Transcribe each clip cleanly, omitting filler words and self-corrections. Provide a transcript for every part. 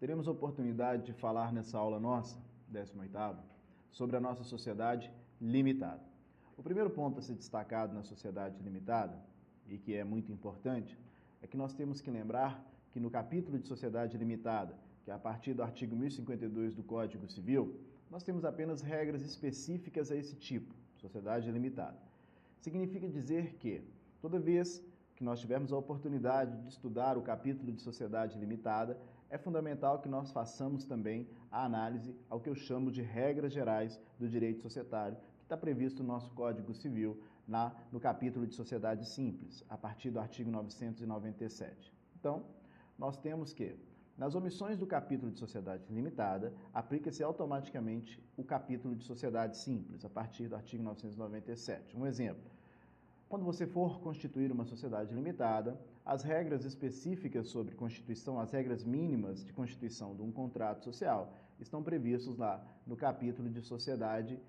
teremos a oportunidade de falar nessa aula nossa, 18ª, sobre a nossa sociedade limitada. O primeiro ponto a ser destacado na sociedade limitada, e que é muito importante, é que nós temos que lembrar que no capítulo de sociedade limitada, que é a partir do artigo 1052 do Código Civil, nós temos apenas regras específicas a esse tipo, sociedade limitada. Significa dizer que, toda vez que nós tivermos a oportunidade de estudar o capítulo de sociedade limitada, é fundamental que nós façamos também a análise ao que eu chamo de regras gerais do direito societário, que está previsto no nosso Código Civil, no capítulo de sociedade simples, a partir do artigo 997. Então, nós temos que, nas omissões do capítulo de sociedade limitada, aplica-se automaticamente o capítulo de sociedade simples, a partir do artigo 997. Um exemplo: quando você for constituir uma sociedade limitada, as regras específicas sobre constituição, as regras mínimas de constituição de um contrato social, estão previstos lá no capítulo de sociedade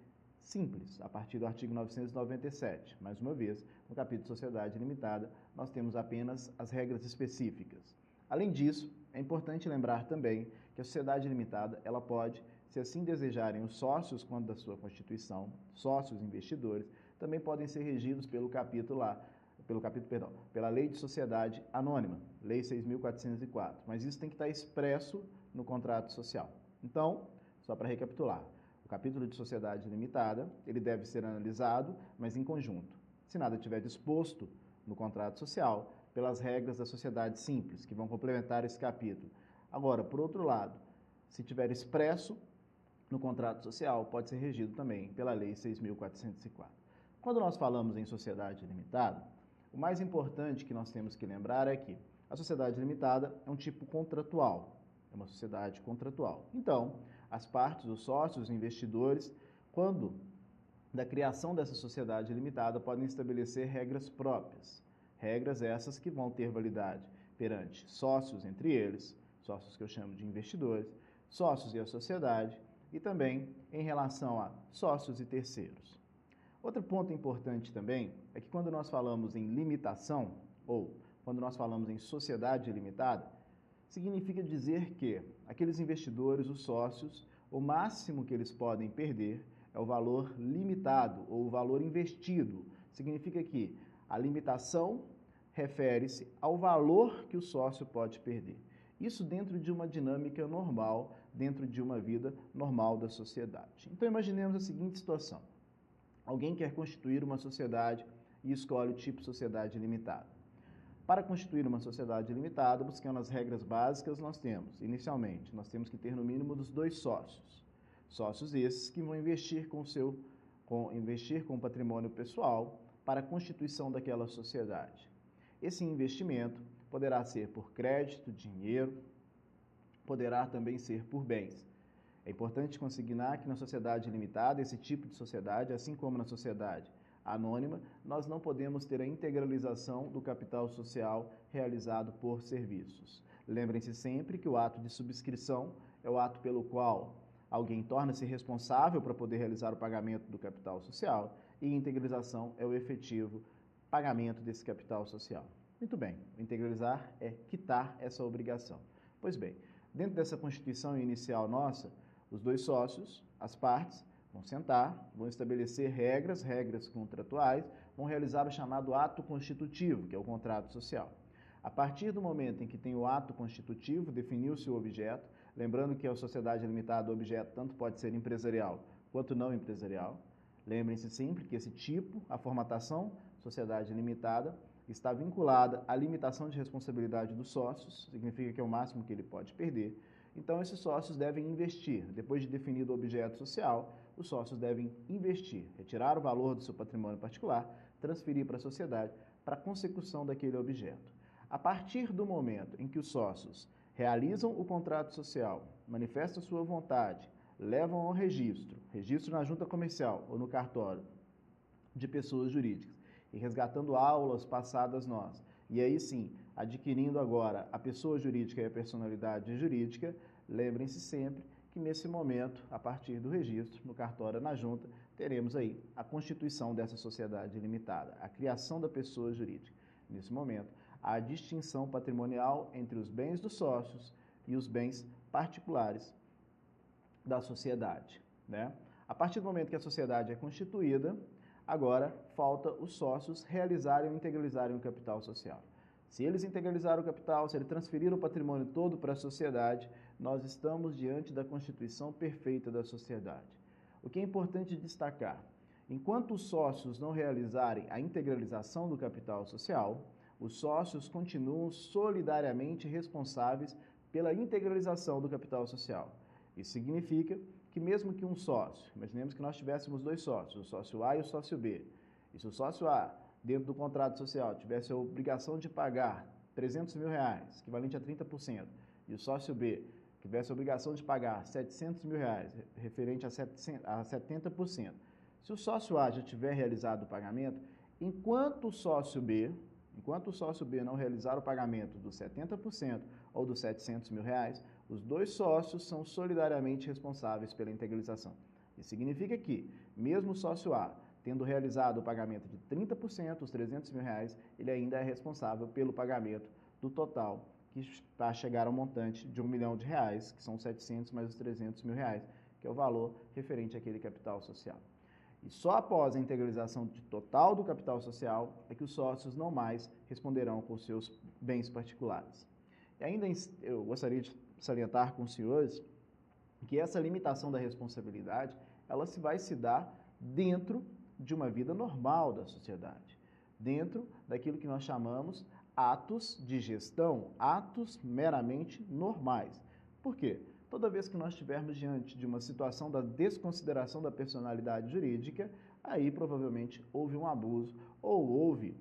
simples, a partir do artigo 997. Mais uma vez, no capítulo de sociedade limitada, nós temos apenas as regras específicas. Além disso, é importante lembrar também que a sociedade limitada, ela pode, se assim desejarem os sócios quando da sua constituição, sócios investidores, também podem ser regidos pela Lei de Sociedade Anônima, Lei 6.404, mas isso tem que estar expresso no contrato social. Então, só para recapitular, o capítulo de sociedade limitada, ele deve ser analisado, mas em conjunto. Se nada estiver disposto no contrato social, pelas regras da sociedade simples, que vão complementar esse capítulo. Agora, por outro lado, se tiver expresso no contrato social, pode ser regido também pela Lei 6.404. Quando nós falamos em sociedade limitada, o mais importante que nós temos que lembrar é que a sociedade limitada é um tipo contratual, é uma sociedade contratual. Então, as partes, os sócios, os investidores, quando da criação dessa sociedade limitada, podem estabelecer regras próprias. Regras essas que vão ter validade perante sócios entre eles, sócios que eu chamo de investidores, sócios e a sociedade, e também em relação a sócios e terceiros. Outro ponto importante também é que quando nós falamos em limitação, ou quando nós falamos em sociedade limitada, significa dizer que aqueles investidores, os sócios, o máximo que eles podem perder é o valor limitado ou o valor investido. Significa que a limitação refere-se ao valor que o sócio pode perder. Isso dentro de uma dinâmica normal, dentro de uma vida normal da sociedade. Então, imaginemos a seguinte situação. Alguém quer constituir uma sociedade e escolhe o tipo sociedade limitada. Para constituir uma sociedade limitada, buscando as regras básicas, inicialmente, nós temos que ter no mínimo dos 2 sócios. Sócios esses que vão investir com o patrimônio pessoal para a constituição daquela sociedade. Esse investimento poderá ser por crédito, dinheiro, poderá também ser por bens. É importante consignar que na sociedade limitada, esse tipo de sociedade, assim como na sociedade anônima, nós não podemos ter a integralização do capital social realizado por serviços. Lembrem-se sempre que o ato de subscrição é o ato pelo qual alguém torna-se responsável para poder realizar o pagamento do capital social e integralização é o efetivo pagamento desse capital social. Muito bem, integralizar é quitar essa obrigação. Pois bem, dentro dessa constituição inicial nossa, os 2 sócios, as partes, vão sentar, vão estabelecer regras contratuais, vão realizar o chamado ato constitutivo, que é o contrato social. A partir do momento em que tem o ato constitutivo, definiu-se o objeto, lembrando que a sociedade limitada, o objeto tanto pode ser empresarial quanto não empresarial. Lembrem-se sempre que esse tipo, a formatação sociedade limitada, está vinculada à limitação de responsabilidade dos sócios, significa que é o máximo que ele pode perder. Então, esses sócios devem investir. Depois de definido o objeto social, os sócios devem investir, retirar o valor do seu patrimônio particular, transferir para a sociedade para a consecução daquele objeto. A partir do momento em que os sócios realizam o contrato social, manifestam sua vontade, levam ao registro na junta comercial ou no cartório de pessoas jurídicas, e resgatando aulas passadas nós, e aí sim, adquirindo agora a pessoa jurídica e a personalidade jurídica, lembrem-se sempre que nesse momento, a partir do registro, no cartório, na junta, teremos aí a constituição dessa sociedade limitada, a criação da pessoa jurídica. Nesse momento, a distinção patrimonial entre os bens dos sócios e os bens particulares da sociedade, né? A partir do momento que a sociedade é constituída, agora falta os sócios realizarem ou integralizarem o capital social. Se eles integralizaram o capital, se eles transferiram o patrimônio todo para a sociedade, nós estamos diante da constituição perfeita da sociedade. O que é importante destacar, enquanto os sócios não realizarem a integralização do capital social, os sócios continuam solidariamente responsáveis pela integralização do capital social. Isso significa que mesmo que um sócio, imaginemos que nós tivéssemos dois sócios, o sócio A e o sócio B, e se o sócio A, dentro do contrato social, tivesse a obrigação de pagar R$300 mil, equivalente a 30%, e o sócio B tivesse a obrigação de pagar R$700 mil, referente a 70%, se o sócio A já tiver realizado o pagamento, enquanto o sócio B não realizar o pagamento dos 70% ou dos R$700 mil, os dois sócios são solidariamente responsáveis pela integralização. Isso significa que, mesmo o sócio A tendo realizado o pagamento de 30%, os R$300 mil, ele ainda é responsável pelo pagamento do total, que vai chegar ao montante de R$1 milhão, que são 700 mais os R$300 mil, que é o valor referente àquele capital social. E só após a integralização total do capital social é que os sócios não mais responderão com seus bens particulares. E ainda eu gostaria de salientar com os senhores que essa limitação da responsabilidade, ela vai se dar dentro de uma vida normal da sociedade, dentro daquilo que nós chamamos atos de gestão, atos meramente normais. Por quê? Toda vez que nós estivermos diante de uma situação da desconsideração da personalidade jurídica, aí provavelmente houve um abuso ou houve,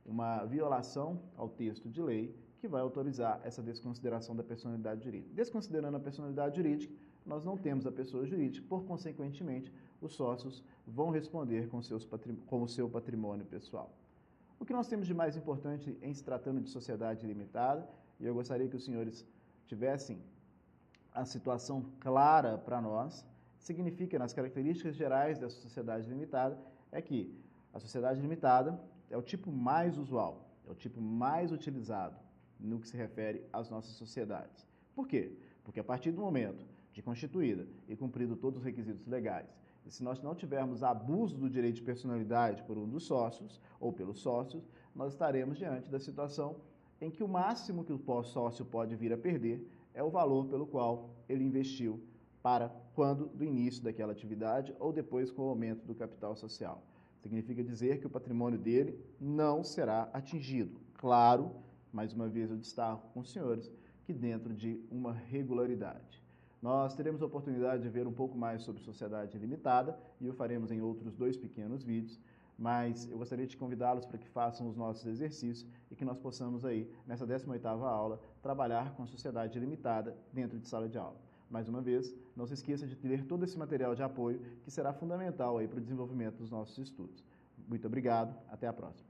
uma violação ao texto de lei que vai autorizar essa desconsideração da personalidade jurídica. Desconsiderando a personalidade jurídica, nós não temos a pessoa jurídica, por consequentemente, os sócios vão responder com o seu patrimônio pessoal. O que nós temos de mais importante em se tratando de sociedade limitada, e eu gostaria que os senhores tivessem a situação clara para nós, significa, nas características gerais dessa sociedade limitada, é que a sociedade limitada é o tipo mais usual, é o tipo mais utilizado no que se refere às nossas sociedades. Por quê? Porque a partir do momento de constituída e cumprido todos os requisitos legais, e se nós não tivermos abuso do direito de personalidade por um dos sócios ou pelos sócios, nós estaremos diante da situação em que o máximo que o sócio pode vir a perder é o valor pelo qual ele investiu para quando do início daquela atividade ou depois com o aumento do capital social. Significa dizer que o patrimônio dele não será atingido. Claro, mais uma vez eu destaco com os senhores, que dentro de uma regularidade. Nós teremos a oportunidade de ver um pouco mais sobre sociedade limitada e o faremos em outros 2 pequenos vídeos, mas eu gostaria de convidá-los para que façam os nossos exercícios e que nós possamos aí, nessa 18ª aula, trabalhar com a sociedade limitada dentro de sala de aula. Mais uma vez, não se esqueça de ler todo esse material de apoio que será fundamental aí para o desenvolvimento dos nossos estudos. Muito obrigado, até a próxima.